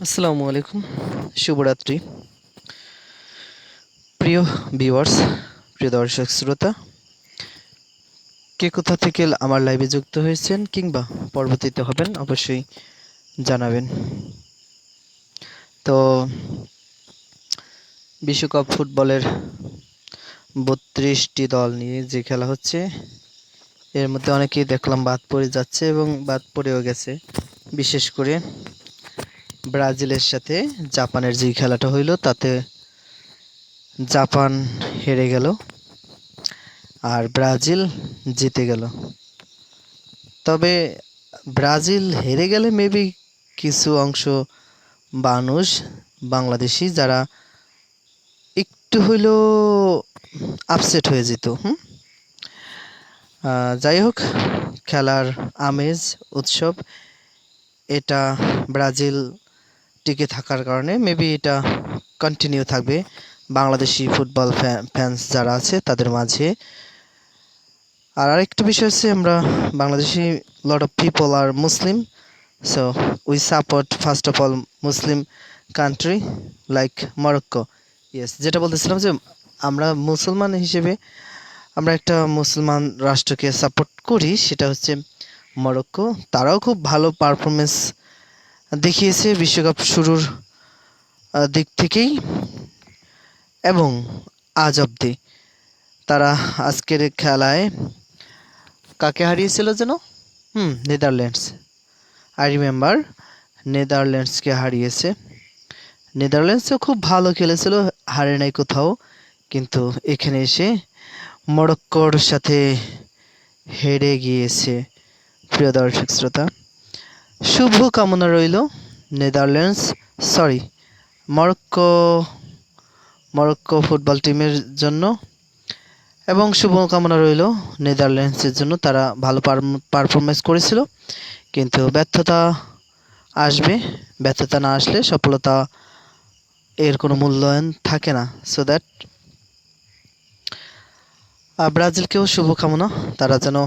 আসসালামু আলাইকুম, শুভরাত্রি। প্রিয় ভিউয়ার্স, প্রিয় দর্শক শ্রোতা, কে কোথা থেকে আমার লাইভে যুক্ত হয়েছেন কিংবা পরবর্তীতে হবেন অবশ্যই জানাবেন। তো বিশ্বকাপ ফুটবলের 32টি দল নিয়ে যে খেলা হচ্ছে, এর মধ্যে অনেকেই দেখলাম বাদ পড়ে যাচ্ছে এবং বাদ পড়েও গেছে। বিশেষ করে ব্রাজিলের সাথে জাপানের যে খেলাটা হইল, তাতে জাপান হেরে গেল আর ব্রাজিল জিতে গেল। তবে ব্রাজিল হেরে গেলে মেবি কিছু অংশ মানুষ বাংলাদেশি যারা একটু হইলেও আপসেট হয়ে যেত। যাই হোক, খেলার আমেজ, উৎসব, এটা ব্রাজিল টিকে থাকার কারণে মেবি এটা কন্টিনিউ থাকবে বাংলাদেশি ফুটবল ফ্যান্স যারা আছে তাদের মাঝে। আর আরেকটা বিষয় হচ্ছে, আমরা Bangladeshi lot of people are Muslim, so we support first of all Muslim country like Morocco. Yes, যেটা বলতেছিলাম যে আমরা মুসলমান হিসেবে আমরা একটা মুসলমান রাষ্ট্রকে সাপোর্ট করি, সেটা হচ্ছে মরক্কো। তারাও খুব ভালো পারফরমেন্স দেখিয়েছে বিশ্বকাপ শুরুর দিক থেকেই এবং আজ অবধি। তারা আজকের খেলায় কাকে হারিয়েছিল যেন? নেদারল্যান্ডস। আই রিমেম্বার, নেদারল্যান্ডসকে হারিয়েছে। নেদারল্যান্ডসও খুব ভালো খেলেছিল, হারে নাই কোথাও, কিন্তু এখানে এসে মরক্কোর সাথে হেরে গিয়েছে। প্রিয় দর্শক শ্রোতা, শুভ কামনা রইল Netherlands, sorry Morocco Morocco football টিমের জন্য, এবং শুভকামনা রইল নেদারল্যান্ডসের জন্য। তারা ভালো পারফরমেন্স করেছিল, কিন্তু ব্যর্থতা আসবে। ব্যর্থতা না আসলে সফলতা এর কোনো মূল্যায়ন থাকে না। সো দ্যাট ব্রাজিলকেও শুভকামনা, তারা যেন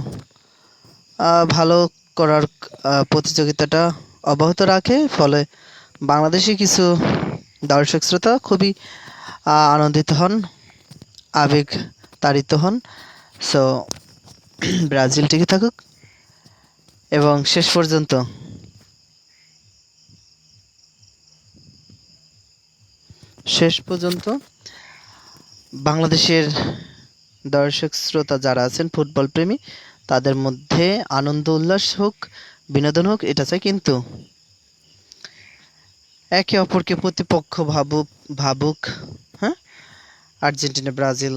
ভালো করার প্রতিযোগিতাটা অব্যাহত রাখে, ফলে বাংলাদেশি কিছু দর্শক শ্রোতা খুবই আনন্দিত হন, আবেগ তাড়িত হন। সো ব্রাজিল টিকে থাকুক এবং শেষ পর্যন্ত বাংলাদেশের দর্শক শ্রোতা যারা আছেন ফুটবল প্রেমী, তাদের মধ্যে আনন্দ উল্লাস হোক, বিনোদন হোক, এটা চাই। কিন্তু একে অপরকে প্রতিপক্ষ ভাবুক। হ্যাঁ, আর্জেন্টিনা ব্রাজিল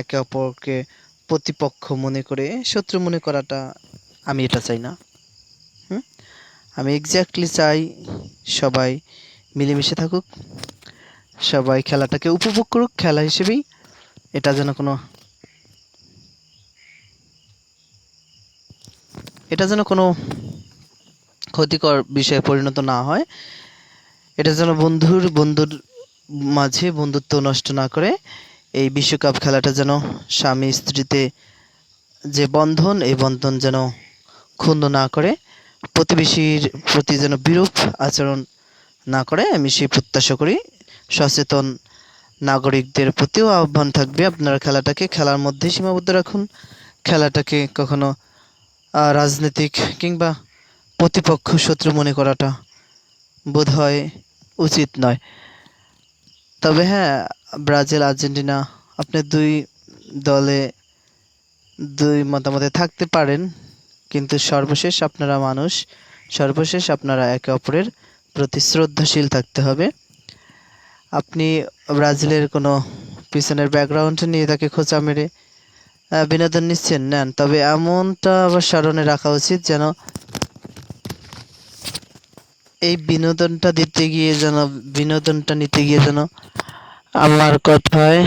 একে অপরকে প্রতিপক্ষ মনে করে শত্রু মনে করাটা আমি এটা চাই না। আমি এক্স্যাক্টলি চাই সবাই মিলেমিশে থাকুক, সবাই খেলাটাকে উপভোগ করুক খেলা হিসেবেই। এটা যেন কোনো ক্ষতিকর বিষয়ে পরিণত না হয়। এটা যেন বন্ধুর মাঝে বন্ধুত্ব নষ্ট না করে। এই বিশ্বকাপ খেলাটা যেন স্বামী স্ত্রীতে যে বন্ধন, এই বন্ধন যেন ক্ষুণ্ণ না করে, প্রতিবেশীর প্রতি যেন বিরূপ আচরণ না করে, আমি সেই প্রত্যাশা করি। সচেতন নাগরিকদের প্রতিও আহ্বান থাকবে, আপনারা খেলাটাকে খেলার মধ্যে সীমাবদ্ধ রাখুন। খেলাটাকে কখনো রাজনৈতিক কিংবা প্রতিপক্ষ শত্রু মনে করাটা বোধহয় উচিত নয়। তবে হ্যাঁ, ব্রাজিল আর্জেন্টিনা, আপনি দুই দলে দুই মতামতে থাকতে পারেন, কিন্তু সর্বশেষ আপনারা মানুষ, সর্বশেষ আপনারা একে অপরের প্রতি শ্রদ্ধাশীল থাকতে হবে। আপনি ব্রাজিলের কোনো পিছনের ব্যাকগ্রাউন্ড নিয়ে তাকে খোঁচা মেরে বিনোদন নিচ্ছেন, নেন, তবে এমনটা আবার স্মরণে রাখা উচিত যেন এই বিনোদনটা নিতে গিয়ে যেন আমার কথায়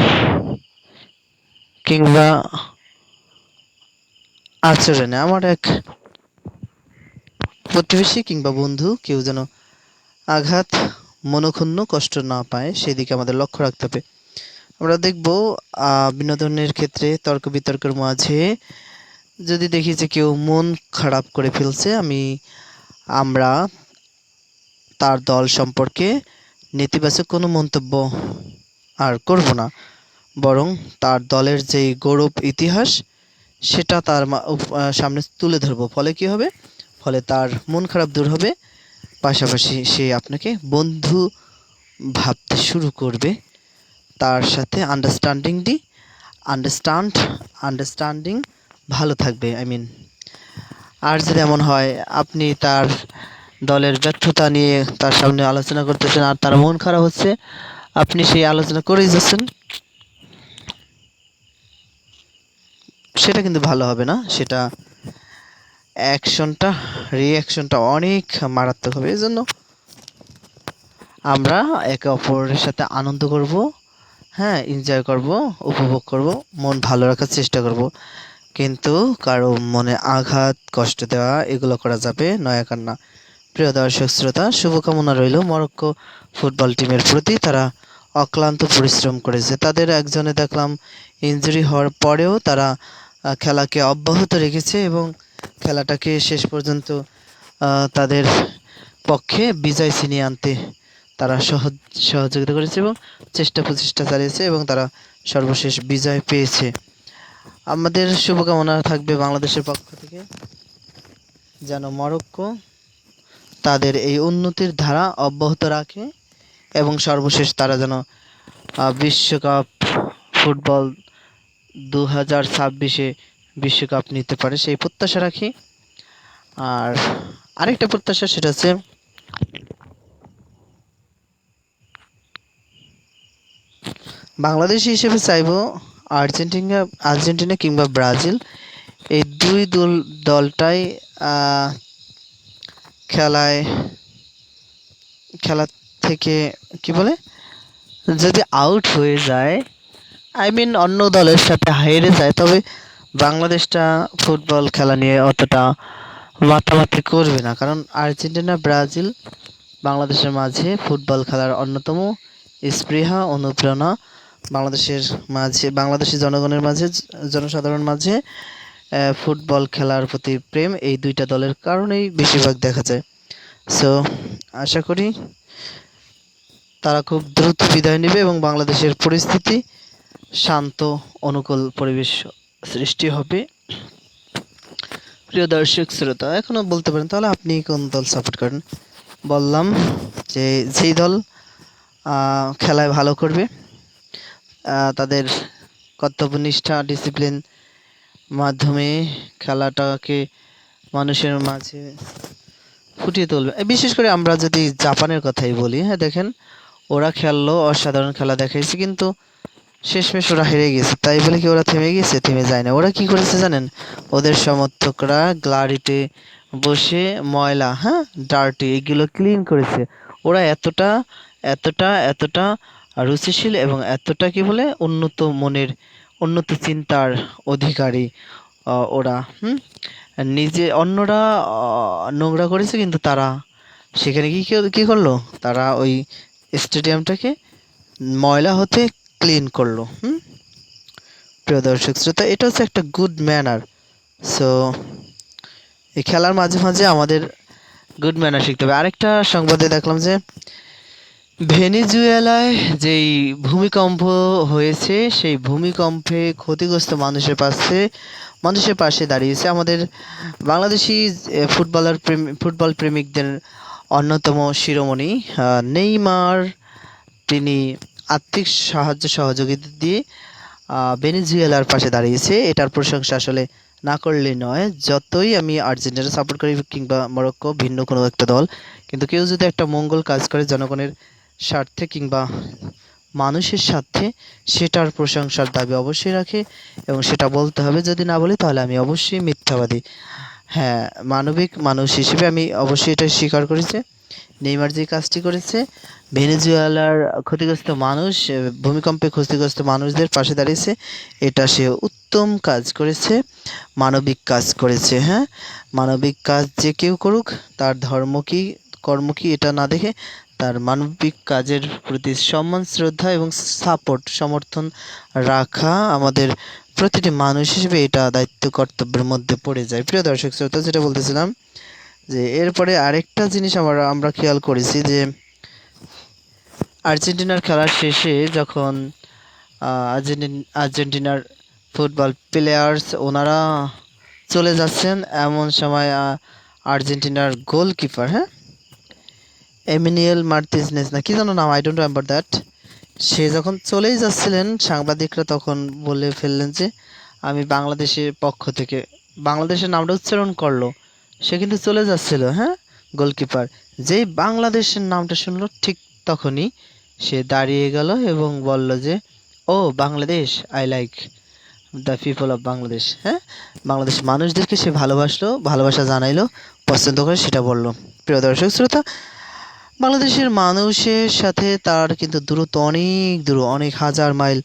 কিংবা আচরণে আমার এক প্রতিবেশী কিংবা বন্ধু কেউ যেন আঘাত, মনোক্ষুণ্ণ, কষ্ট না পায়, সেদিকে আমাদের লক্ষ্য রাখতে হবে। আমরা দেখব বিনোদনের ক্ষেত্রে তর্ক বিতর্কের মাঝে যদি দেখি যে কেউ মন খারাপ করে ফেলছে, আমরা তার দল সম্পর্কে নেতিবাচক কোনো মন্তব্য আর করব না, বরং তার দলের যেই গৌরব ইতিহাস সেটা তার সামনে তুলে ধরবো। ফলে কি হবে? ফলে তার মন খারাপ দূর হবে, পাশাপাশি সে আপনাকে বন্ধু ভাবতে শুরু করবে। তার সাথে আন্ডারস্ট্যান্ডিং ভালো থাকবে, আর যদি এমন হয় আপনি তার দলের ব্যর্থতা নিয়ে তার সামনে আলোচনা করতেছেন আর তার মন খারাপ হচ্ছে, আপনি সেই আলোচনা করেই যাচ্ছেন, সেটা কিন্তু ভালো হবে না। সেটা রিয়াকশনটা অনেক মারাত্মক হবে। এই জন্য আমরা একে অপরের সাথে আনন্দ করব, হ্যাঁ, এনজয় করব, উপভোগ করব, মন ভালো রাখার চেষ্টা করব, কিন্তু কারো মনে আঘাত কষ্ট দেওয়া এগুলো করা যাবে নয় না। প্রিয় দর্শক শ্রোতা, শুভকামনা রইল মরক্কো ফুটবল টিমের প্রতি। তারা অক্লান্ত পরিশ্রম করেছে। তাদের একজনে দেখলাম ইনজুরি হওয়ার পরেও তারা খেলাকে অব্যাহত রেখেছে এবং খেলাটাকে শেষ পর্যন্ত তাদের পক্ষে বিজয় ছিনিয়ে আনতে তারা সহযোগিতা করেছে এবং প্রচেষ্টা চালিয়েছে এবং তারা সর্বশেষ বিজয় পেয়েছে। আমাদের শুভকামনা থাকবে বাংলাদেশের পক্ষ থেকে, যেন মরক্কো তাদের এই উন্নতির ধারা অব্যাহত রাখে এবং সর্বশেষ তারা যেন বিশ্বকাপ ফুটবল 2026-এ বিশ্বকাপ নিতে পারে, সেই প্রত্যাশা রাখি। আর আরেকটা প্রত্যাশা, সেটা হচ্ছে বাংলাদেশি হিসেবে চাইবো আর্জেন্টিনা কিংবা ব্রাজিল, এই দুই দলটাই খেলা থেকে কি বলে, যদি আউট হয়ে যায়, অন্য দলের সাথে হেরে যায়, তবে বাংলাদেশটা ফুটবল খেলা নিয়ে অতটা মাতামাতি করবে না। কারণ আর্জেন্টিনা ব্রাজিল বাংলাদেশের মাঝে ফুটবল খেলার অন্যতম স্পৃহা অনুপ্রেরণা, বাংলাদেশি জনগণের মাঝে, জনসাধারণ মাঝে ফুটবল খেলার প্রতি প্রেম এই দুইটা দলের কারণেই বেশিরভাগ দেখা যায়। সো আশা করি তারা খুব দ্রুত বিদায় নেবে এবং বাংলাদেশের পরিস্থিতি শান্ত, অনুকূল পরিবেশ সৃষ্টি হবে। প্রিয় দর্শক শ্রোতা, এখনো বলতে পারেন তাহলে আপনি কোন দল সাপোর্ট করেন? বললাম যে যেই দল খেলায় ভালো করবে, তাদের কর্তব্যনিষ্ঠা ডিসিপ্লিন মাধ্যমে খেলাটাকে মানুষের মাঝে ফুটিয়ে তুলবে। বিশেষ করে আমরা যদি জাপানের কথাই বলি, হ্যাঁ দেখেন, ওরা খেললো, অসাধারণ খেলা দেখাইছে, কিন্তু শেষমেশ ওরা হেরে গেছে। তাই বলে কি ওরা থেমে গেছে? থেমে যায় না। ওরা কি করেছে জানেন? ওদের সমর্থকরা গ্যালারিতে বসে ময়লা, ডার্টি, এগুলো ক্লিন করেছে। ওরা এতটা এতটা এতটা রুচিশীল এবং এতটা কি বলে উন্নত চিন্তার অধিকারী ওরা। নিজে অন্যরা নোংরা করেছে, কিন্তু তারা সেখানে কি করলো? তারা ওই স্টেডিয়ামটাকে ময়লা হতে ক্লিন করলো। প্রিয় দর্শক শ্রোতা, এটা হচ্ছে একটা গুড ম্যানার। সো এই খেলার মাঝে মাঝে আমাদের গুড ম্যানার শিখতে হবে। আরেকটা সংবাদে দেখলাম যে ভেনেজুয়েলায় যেই ভূমিকম্প হয়েছে, সেই ভূমিকম্পে ক্ষতিগ্রস্ত মানুষের পাশে দাঁড়িয়েছে আমাদের বাংলাদেশি ফুটবল প্রেমিকদের অন্যতম শিরোমণি নেইমার। তিনি আর্থিক সাহায্য সহযোগিতা দিয়ে ভেনেজুয়েলার পাশে দাঁড়িয়েছে। এটার প্রশংসা আসলে না করলে নয়। যতই আমি আর্জেন্টিনা সাপোর্ট করি কিংবা মরক্কো, ভিন্ন কোনো একটা দল, কিন্তু কেউ যদি একটা মঙ্গল কাজ করে জনগণের স্বার্থে কিংবা মানুষের স্বার্থে, সেটার প্রশংসার দাবি অবশ্যই রাখে এবং সেটা বলতে হবে। যদি না বলি তাহলে আমি অবশ্যই মিথ্যাবাদী। হ্যাঁ, মানবিক মানুষ হিসেবে আমি অবশ্যই এটা স্বীকার করেছি। নেইমার যে কাজটি করেছে, ভেনেজুয়েলার ভূমিকম্পে ক্ষতিগ্রস্ত মানুষদের পাশে দাঁড়িয়েছে, এটা সে উত্তম কাজ করেছে, মানবিক কাজ করেছে। হ্যাঁ, মানবিক কাজ যে কেউ করুক, তার ধর্ম কি কর্ম কি এটা না দেখে তার মানবিক কাজের প্রতি সম্মান, শ্রদ্ধা এবং সমর্থন রাখা আমাদের প্রতিটি মানুষ হিসেবে এটা দায়িত্ব কর্তব্যের মধ্যে পড়ে যায়। প্রিয় দর্শক শ্রোতা, যেটা বলতেছিলাম, যে এরপরে আরেকটা জিনিস আমরা খেয়াল করেছি যে আর্জেন্টিনার খেলার শেষে যখন আর্জেন্টিনার ফুটবল প্লেয়ার্স ওনারা চলে যাচ্ছেন, এমন সময় আর্জেন্টিনার গোলকিপার, হ্যাঁ, এমিনিয়েল মার্টিনেজ না কি যেন নাম, আই ডোন্ট রিমেম্বার দ্যাট, সে যখন চলেই যাচ্ছিলেন সাংবাদিকরা তখন বলে ফেললেন যে আমি বাংলাদেশের পক্ষ থেকে, বাংলাদেশের নামটা উচ্চারণ করলো, সে কিন্তু চলে যাচ্ছিল, হ্যাঁ, গোলকিপার যেই বাংলাদেশের নামটা শুনলো ঠিক তখনই সে দাঁড়িয়ে গেল এবং বলল যে ও Bangladesh, I like the people of Bangladesh, হ্যাঁ, বাংলাদেশ মানুষদেরকে সে ভালোবাসলো, ভালোবাসা জানাইলো, পছন্দ করে সেটা বললো। প্রিয় দর্শক শ্রোতা, বাংলাদেশের মানুষের সাথে তার কিন্তু দূরত্ব অনেক দূর, অনেক হাজার মাইল,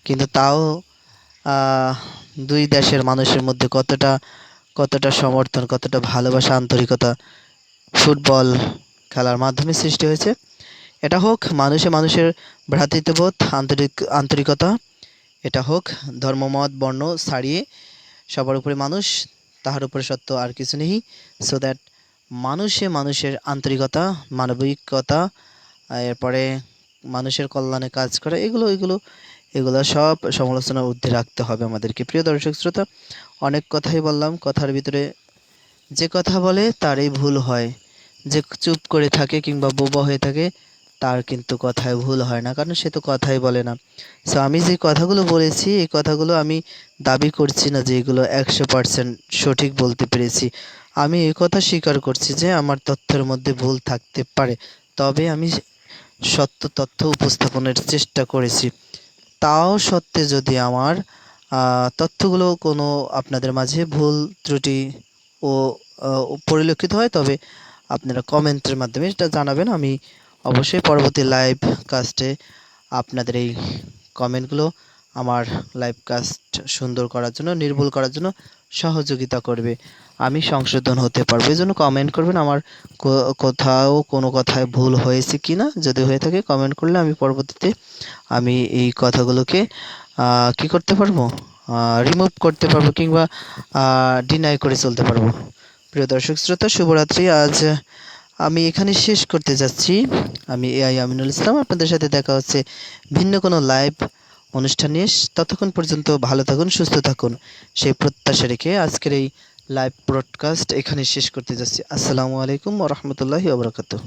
কিন্তু তাও আহ, দুই দেশের মানুষের মধ্যে কতটা কতটা সমর্থন, কতটা ভালোবাসা, আন্তরিকতা ফুটবল খেলার মাধ্যমে সৃষ্টি হয়েছে। এটা হোক মানুষে মানুষের ভ্রাতৃত্ববোধ, আন্তরিকতা, এটা হোক ধর্মমত বর্ণ ছাড়িয়ে সবার উপরে মানুষ, তাহার উপরে সত্য আর কিছু নেই। সো দ্যাট মানুষে মানুষের আন্তরিকতা, মানবিকতা, এরপরে মানুষের কল্যাণে কাজ করা, এগুলো এগুলো এগুলো সব সমালোচনার ঊর্ধ্বে রাখতে হবে আমাদেরকে। প্রিয় দর্শক শ্রোতা, অনেক কথাই বললাম, কথার ভিতরে যে কথা বলে তারই ভুল হয়, যে চুপ করে থাকে কিংবা বোবা হয়ে থাকে তার কিন্তু কথায় ভুল হয় না, কারণ সে তো কথাই বলে না। সো আমি যে কথাগুলো বলেছি এই কথাগুলো আমি দাবি করছি না যে এগুলো 100% সঠিক বলতে পেরেছি। আমি এই কথা স্বীকার করছি যে আমার তথ্যের মধ্যে ভুল থাকতে পারে, তবে আমি সত্য তথ্য উপস্থাপনের চেষ্টা করেছি। তাও সত্ত্বে যদি আমার তথ্যগুলো কোনো আপনাদের মাঝে ভুল ত্রুটি ও পরিলক্ষিত হয়, তবে আপনারা কমেন্টের মাধ্যমে এটা জানাবেন। আমি অবশ্যই পরবর্তী লাইভ কাস্টে আপনাদের এই কমেন্টগুলো আমার লাইভ কাস্ট সুন্দর করার জন্য, নির্ভুল করার জন্য সহযোগিতা করবে। আমি সংশোধন হতে পারবো, এই জন্য কমেন্ট করবেন আমার কোথাও কোনো কথায় ভুল হয়েছে কি না। যদি হয়ে থাকে কমেন্ট করলে আমি পরবর্তীতে আমি এই কথাগুলোকে কি করতে পারবো, রিমুভ করতে পারবো কিংবা ডিনাই করে চলতে পারবো। প্রিয় দর্শক শ্রোতা, শুভরাত্রি। আজ আমি এখানে শেষ করতে যাচ্ছি। আমি এআই আমিনুল ইসলাম, আপনাদের সাথে দেখা হচ্ছে ভিন্ন কোনো লাইভ অনুষ্ঠান নিয়ে। ততক্ষণ পর্যন্ত ভালো থাকুন, সুস্থ থাকুন, সেই প্রত্যাশা রেখে আজকের এই লাইভ ব্রডকাস্ট এখানে শেষ করতে যাচ্ছি। আসসালামু আলাইকুম ওয়া রাহমাতুল্লাহি ওয়া বারাকাতুহু।